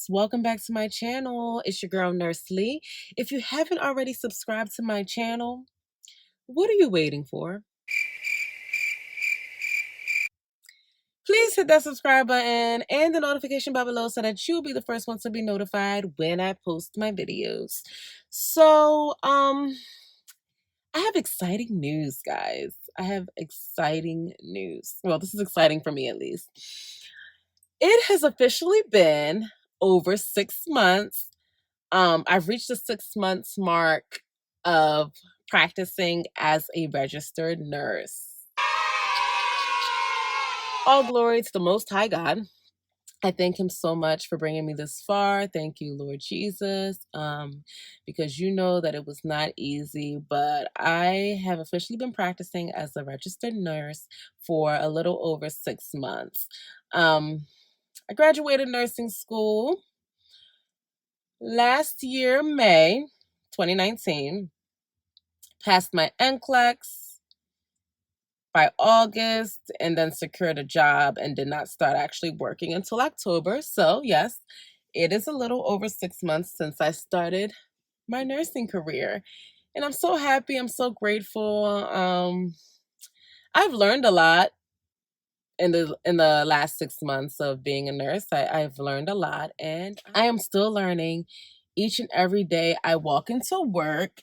guys, welcome back to my channel. It's your girl Nurse Lee. If you haven't already subscribed to my channel, what are you waiting for? Please hit that subscribe button and the notification bell below so that you'll be the first one to be notified when I post my videos. So, I have exciting news, guys. I have exciting news. Well, this is exciting for me at least. It has officially been over 6 months. I've reached the 6 months mark of practicing as a registered nurse. All glory to the Most High God. I thank him so much for bringing me this far. Thank you, Lord Jesus, because you know that it was not easy, but I have officially been practicing as a registered nurse for a little over 6 months. I graduated nursing school last year, May 2019, passed my NCLEX by August, and then secured a job and did not start actually working until October. So yes, it is a little over 6 months since I started my nursing career. And I'm so happy, I'm so grateful. I've learned a lot in the last 6 months of being a nurse. I've learned a lot, and I am still learning each and every day I walk into work.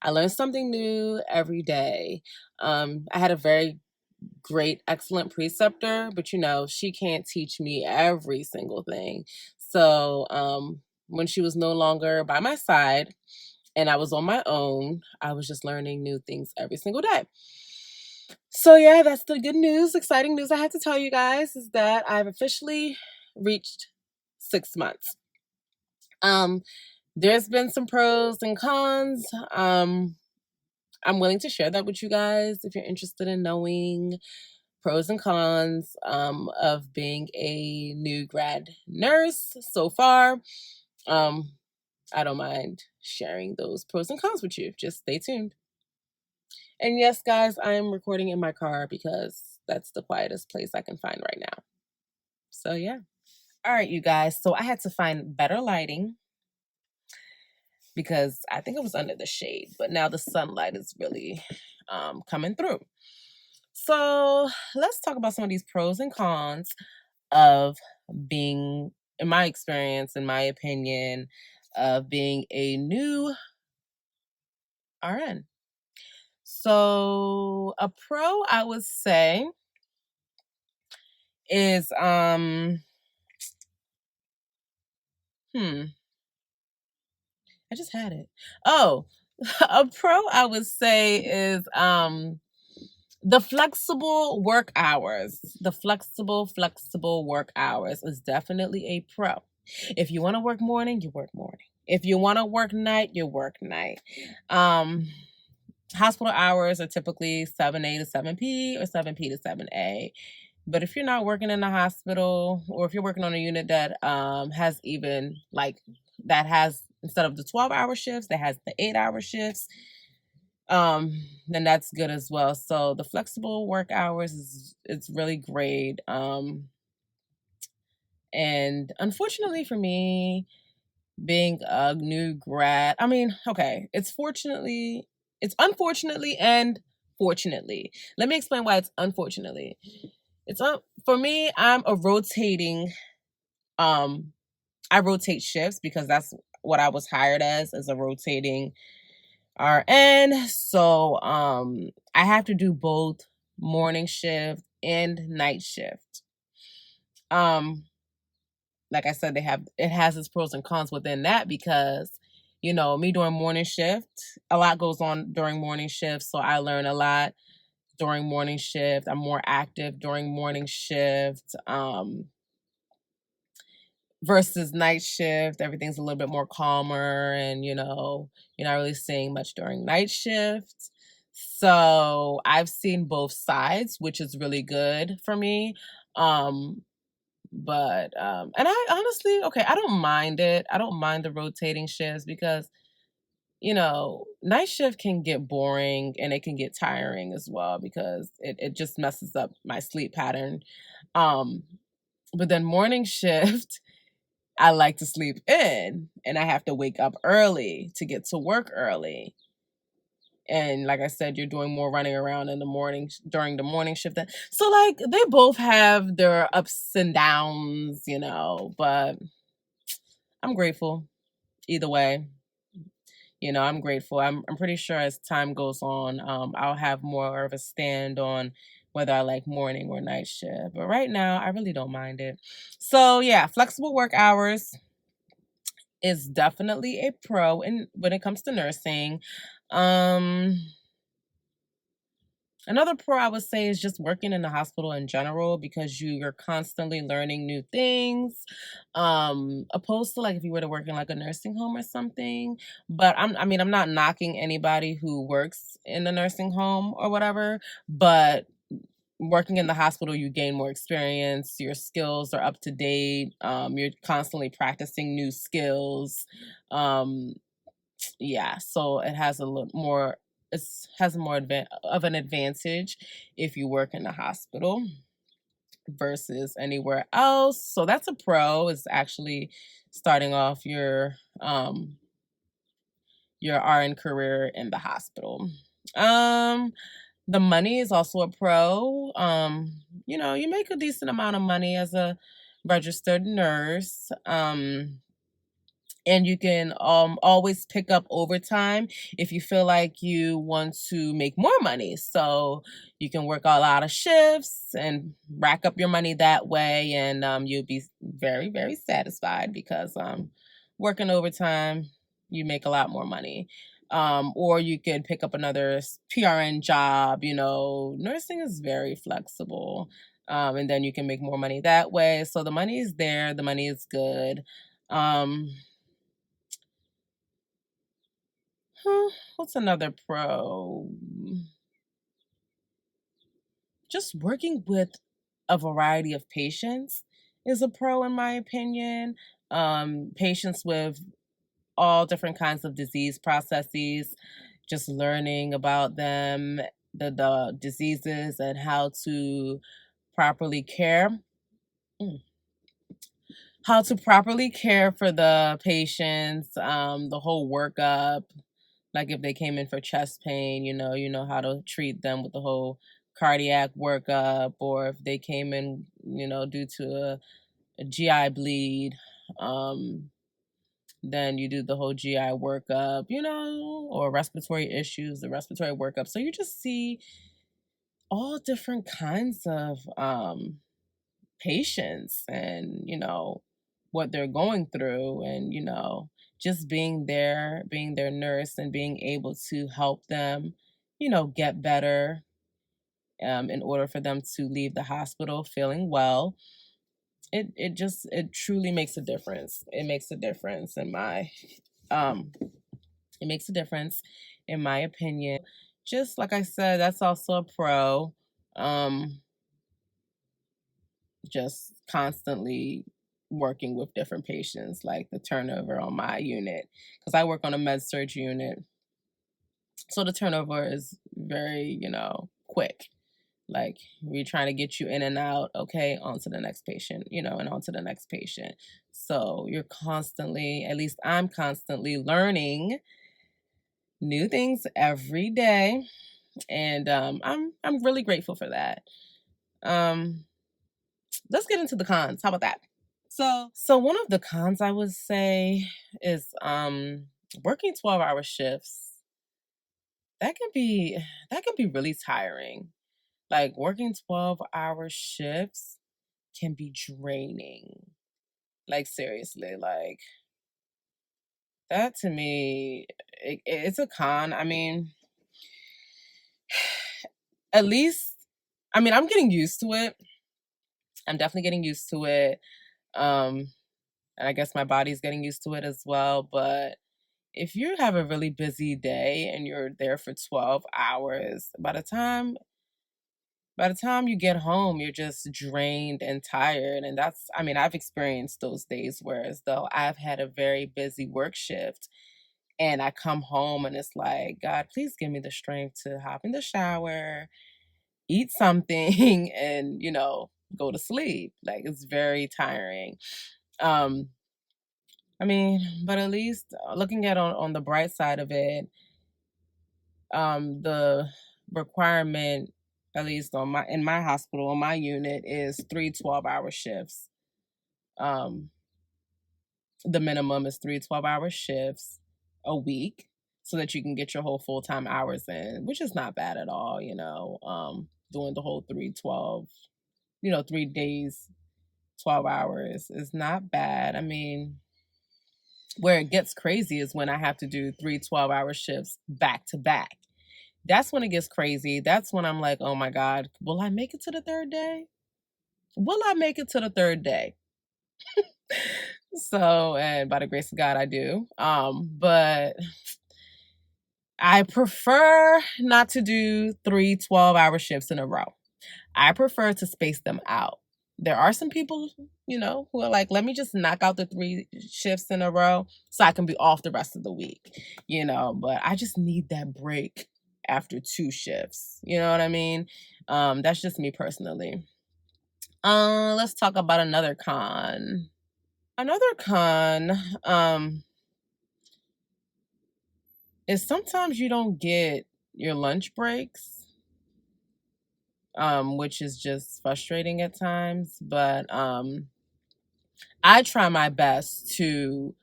I learn something new every day. I had a very great, excellent preceptor, but she can't teach me every single thing. So when she was no longer by my side and I was on my own, I was just learning new things every single day. So yeah, that's the good news, exciting news I have to tell you guys, is that I've officially reached 6 months. There's been some pros and cons. I'm willing to share that with you guys if you're interested in knowing pros and cons of being a new grad nurse so far. I don't mind sharing those pros and cons with you. Just stay tuned. And yes, guys, I'm recording in my car because that's the quietest place I can find right now. So yeah. All right, you guys. So I had to find better lighting because I think it was under the shade, but now the sunlight is really coming through. So let's talk about some of these pros and cons of being, in my experience, in my opinion, of being a new RN. So a pro, I would say, is I just had it. Oh, a pro, I would say, is the flexible work hours. The flexible work hours is definitely a pro. If you want to work morning, you work morning. If you want to work night, you work night. Hospital hours are typically 7A to 7P or 7P to 7A. But if you're not working in the hospital, or if you're working on a unit that has even that has, instead of the 12-hour shifts, that has the 8-hour shifts, then that's good as well. So the flexible work hours it's really great. And unfortunately for me, being a new grad, it's unfortunately and fortunately. Let me explain why it's unfortunately. For me, I'm a rotating, I rotate shifts because that's what I was hired as a rotating RN. So I have to do both morning shift and night shift. Like I said, it has its pros and cons within that because, me doing morning shift, a lot goes on during morning shift. So I learn a lot during morning shift. I'm more active during morning shift. Versus night shift, everything's a little bit more calmer, and you're not really seeing much during night shift. So I've seen both sides, which is really good for me. But and I honestly, I don't mind it. I don't mind the rotating shifts because night shift can get boring and it can get tiring as well because it just messes up my sleep pattern. But then morning shift, I like to sleep in and I have to wake up early to get to work early. And like I said, you're doing more running around in the morning during the morning shift. So like they both have their ups and downs, but I'm grateful either way. I'm grateful. I'm pretty sure as time goes on, I'll have more of a stand on whether I like morning or night shift. But right now, I really don't mind it. So yeah, flexible work hours is definitely a pro in when it comes to nursing. Um, Another pro I would say is just working in the hospital in general because you're constantly learning new things. Opposed to like if you were to work in like a nursing home or something. But I'm not knocking anybody who works in the nursing home or whatever, but working in the hospital you gain more experience, your skills are up to date, you're constantly practicing new skills. Um yeah, so it has a little more, it has more of an advantage if you work in a hospital versus anywhere else. So that's a pro, is actually starting off your RN career in the hospital. Um the money is also a pro. You make a decent amount of money as a registered nurse. And you can always pick up overtime if you feel like you want to make more money. So you can work a lot of shifts and rack up your money that way, and you'll be very, very satisfied because working overtime, you make a lot more money. Or you can pick up another PRN job. Nursing is very flexible. And then you can make more money that way. So the money is there, the money is good. Um, what's another pro? Just working with a variety of patients is a pro, in my opinion. Patients with all different kinds of disease processes, just learning about them, the diseases, and how to properly care. Mm. How to properly care for the patients, the whole workup. Like if they came in for chest pain, you know how to treat them with the whole cardiac workup, or if they came in, due to a GI bleed, um, then you do the whole GI workup, or respiratory issues, the respiratory workup. So you just see all different kinds of patients and, what they're going through, and, just being there, being their nurse and being able to help them, get better, in order for them to leave the hospital feeling well. It truly makes a difference. It makes a difference in my um it makes a difference in my opinion. Just like I said, that's also a pro. Um just constantly working with different patients, like the turnover on my unit, because I work on a med surge unit. So the turnover is very, quick. Like we're trying to get you in and out, okay, on to the next patient, and on to the next patient. So you're constantly, at least I'm constantly learning new things every day. And I'm really grateful for that. Um, let's get into the cons. How about that? So one of the cons I would say is working 12-hour shifts. That can be that can be really tiring. Like working 12-hour shifts can be draining. Like seriously, like that to me, it's a con. I mean, at least, I'm getting used to it. I'm definitely getting used to it. Um, and I guess my body's getting used to it as well. But if you have a really busy day and you're there for 12 hours, by the time you get home, you're just drained and tired. And I've experienced those days where as though I've had a very busy work shift and I come home and it's like, God, please give me the strength to hop in the shower, eat something, and, go to sleep. Like, it's very tiring. Um, I mean, but at least looking at on the bright side of it, the requirement, at least on my in my hospital, on my unit, is 3 12-hour shifts. Um, the minimum is 3 12-hour shifts a week so that you can get your whole full-time hours in, which is not bad at all, doing the whole 3 12, 3 days, 12 hours is not bad. I mean, where it gets crazy is when I have to do 3 12-hour shifts back to back. That's when it gets crazy. That's when I'm like, oh my God, will I make it to the third day? Will I make it to the third day? So, and by the grace of God, I do. But I prefer not to do 3 12-hour shifts in a row. I prefer to space them out. There are some people, who are like, let me just knock out the 3 shifts in a row so I can be off the rest of the week, but I just need that break after 2 shifts. You know what I mean? That's just me personally. Let's talk about another con. Another con is sometimes you don't get your lunch breaks, which is just frustrating at times. But I try my best to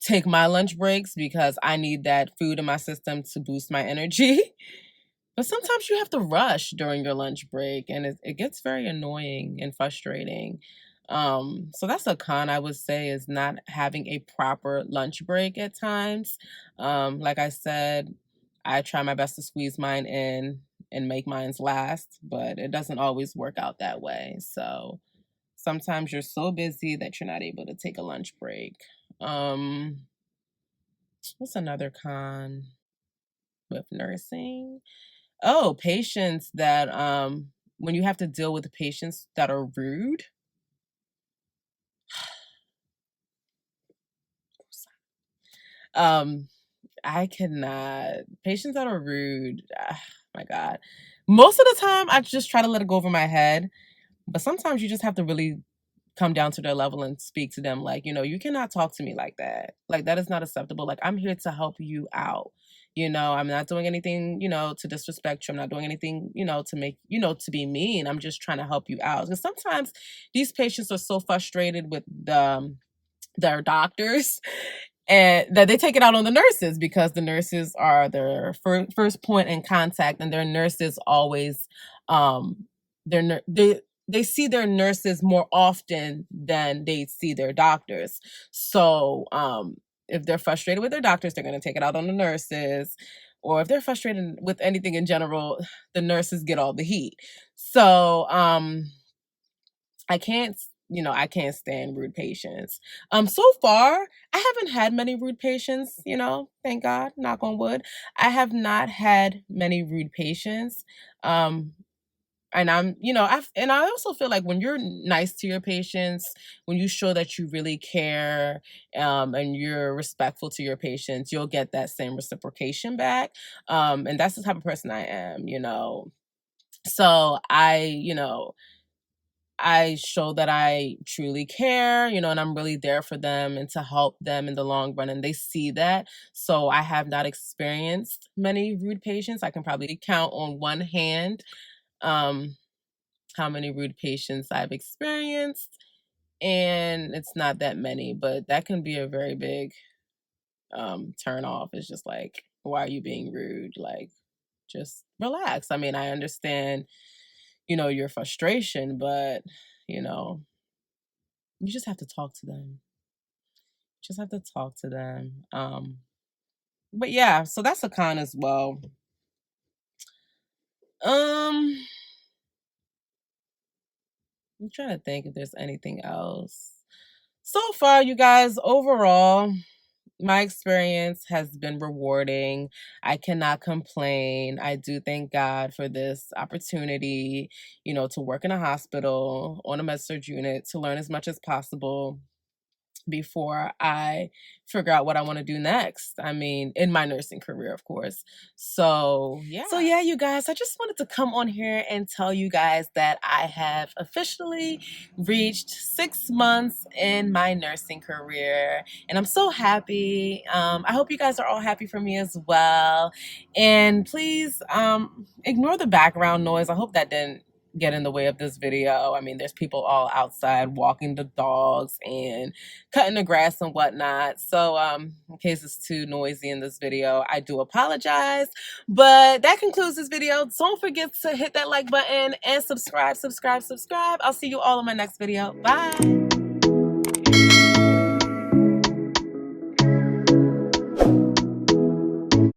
take my lunch breaks because I need that food in my system to boost my energy. But sometimes you have to rush during your lunch break, and it gets very annoying and frustrating. So that's a con, I would say, is not having a proper lunch break at times. Like I said, I try my best to squeeze mine in and make mine's last, but it doesn't always work out that way. So sometimes you're so busy that you're not able to take a lunch break. Um, what's another con with nursing? Oh, patients that when you have to deal with patients that are rude. Um, I cannot. Patients that are rude. My God. Most of the time, I just try to let it go over my head. But sometimes you just have to really come down to their level and speak to them like, you cannot talk to me like that. Like, that is not acceptable. Like, I'm here to help you out. I'm not doing anything, to disrespect you. I'm not doing anything, to make, to be mean. I'm just trying to help you out. Because sometimes these patients are so frustrated with their doctors and that they take it out on the nurses because the nurses are their first point in contact, and their nurses always they see their nurses more often than they see their doctors. So if they're frustrated with their doctors, they're going to take it out on the nurses. Or if they're frustrated with anything in general, the nurses get all the heat. So I can't stand rude patients. So far, I haven't had many rude patients, thank God, knock on wood. I have not had many rude patients. And I also feel like when you're nice to your patients, when you show that you really care, and you're respectful to your patients, you'll get that same reciprocation back. And that's the type of person I am, So I show that I truly care, and I'm really there for them and to help them in the long run. And they see that. So I have not experienced many rude patients. I can probably count on one hand um, how many rude patients I've experienced. And it's not that many, but that can be a very big turn off. It's just like, why are you being rude? Like, just relax. I mean, I understand, your frustration, but, you know, you just have to talk to them. Just have to talk to them. But yeah, so that's a con as well. Um, I'm trying to think if there's anything else. So far, you guys, overall, my experience has been rewarding. I cannot complain. I do thank God for this opportunity, to work in a hospital on a med surg unit, to learn as much as possible, before I figure out what I want to do next. I mean, in my nursing career, of course. So yeah, you guys, I just wanted to come on here and tell you guys that I have officially reached 6 months in my nursing career, and I'm so happy. I hope you guys are all happy for me as well. And please ignore the background noise. I hope that didn't get in the way of this video. I mean, there's people all outside walking the dogs and cutting the grass and whatnot. So in case it's too noisy in this video, I do apologize. But that concludes this video. Don't forget to hit that like button and subscribe. I'll see you all in my next video. Bye.